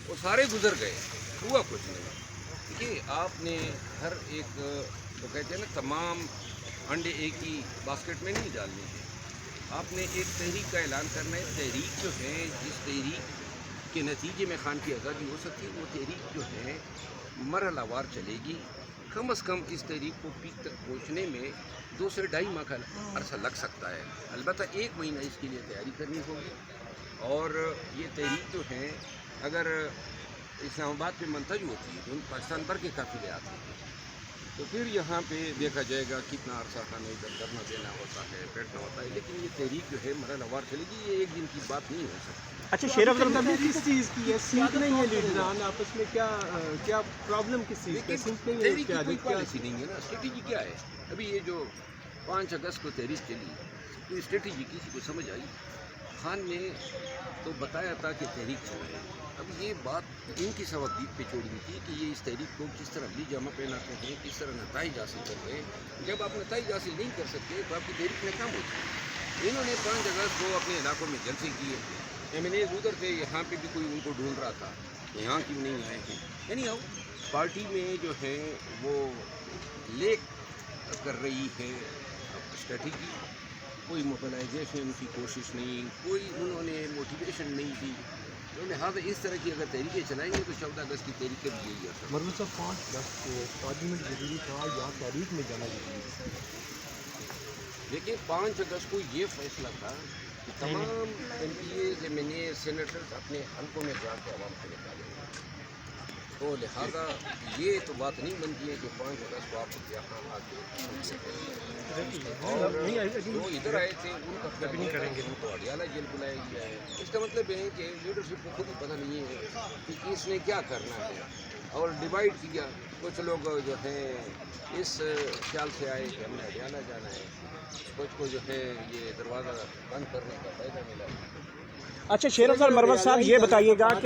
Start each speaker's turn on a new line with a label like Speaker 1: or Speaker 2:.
Speaker 1: وہ سارے گزر گئے، ہوا کچھ نہیں۔ دیکھیے آپ نے ہر ایک تو کہتے ہیں نا تمام انڈے ایک ہی باسکٹ میں نہیں ڈالنے ہیں، آپ نے ایک تحریک کا اعلان کرنا ہے۔ تحریک جو ہے جس تحریک کے نتیجے میں خان کی آزادی ہو سکتی ہے وہ تحریک جو ہے مرحلہ وار چلے گی۔ کم از کم اس تحریک کو پیک تک پہنچنے میں 2 سے 2.5 ماہ کا عرصہ لگ سکتا ہے، البتہ 1 مہینہ اس کے لیے تیاری کرنی ہوگی۔ اور یہ تحریک جو ہے اگر اسلام آباد پہ منتج ہوتی ہے تو ان پاکستان بھر کے قافلے آتے ہیں، تو پھر یہاں پہ دیکھا جائے گا کتنا عرصہ ہمیں ادھر دھرنا دینا ہوتا ہے، بیٹھنا ہوتا ہے، لیکن یہ تحریک جو ہے مرحلہ وار چلے گی، یہ ایک دن کی بات نہیں ہو سکتی۔
Speaker 2: اچھا شیر افضل
Speaker 3: کس چیز کی ہے؟ سیکھ نہیں ہے لیڈران آپس میں، کیا پرابلم کس چیز کا؟ سیکھ نہیں ہے
Speaker 1: تحریک کی کوئی
Speaker 3: قیادت
Speaker 1: پالیسی نہیں ہے نا، اسٹریٹجی کیا ہے؟ ابھی یہ جو 5 اگست کو تحریک چلی، کوئی اسٹریٹجی کسی کو سمجھ آئی؟ خان نے تو بتایا تھا کہ تحریک چلائے، اب یہ بات ان کی ثوابدید پہ چھوڑ دی تھی کہ یہ اس تحریک کو کس طرح بھی جامہ پہناتے ہیں، کس طرح نتائج حاصل کرتے ہیں۔ جب آپ نتائج حاصل نہیں کر سکتے تو آپ کی تحریک ناکام ہوتی ہے۔ انہوں نے 5 اگست کو اپنے علاقوں میں جلسے کیے، ایم این ایز ادھر تھے، یہاں پہ بھی کوئی ان کو ڈھونڈ رہا تھا، یہاں کیوں نہیں آئے ہیں؟ یعنی اب پارٹی میں جو ہے وہ لیک کر رہی ہے اسٹریٹجی، کوئی موبلائزیشن کی کوشش نہیں، کوئی انہوں نے موٹیویشن نہیں دی، تو لہٰذا اس طرح کی اگر تحریکیں چلائیں گے تو 14 اگست کی تحریکیں بھی یہی اثر۔
Speaker 3: مرزا صاحب 5 اگست کو پارلیمنٹ ضروری تھا یا تحریک میں جانا ضروری تھا؟
Speaker 1: لیکن 5 اگست کو یہ فیصلہ تھا کہ تمام MPs, M N A, senators اپنے حلقوں میں جا کے عوام سے نکالیں گے، تو لہٰذا یہ تو بات نہیں بنتی ہے کہ 5 اگست کو آپ یہاں آ کے اور جو ادھر آئے تھے ان کا کبھی نہیں کریں گے، ان کو اڈیالہ جیل بلایا گیا ہے۔ اس کا مطلب ہے کہ لیڈرشپ کو خود ہی پتہ نہیں ہے کہ اس نے کیا کرنا ہے، اور ڈیوائڈ کیا۔ کچھ لوگ جو ہیں اس خیال سے آئے کہ ہم نے اڈیالہ جانا ہے، کچھ کو جو ہے یہ دروازہ بند کرنے کا فائدہ ملا۔
Speaker 2: اچھا شیر افضل مروت صاحب یہ بتائیے گا کہ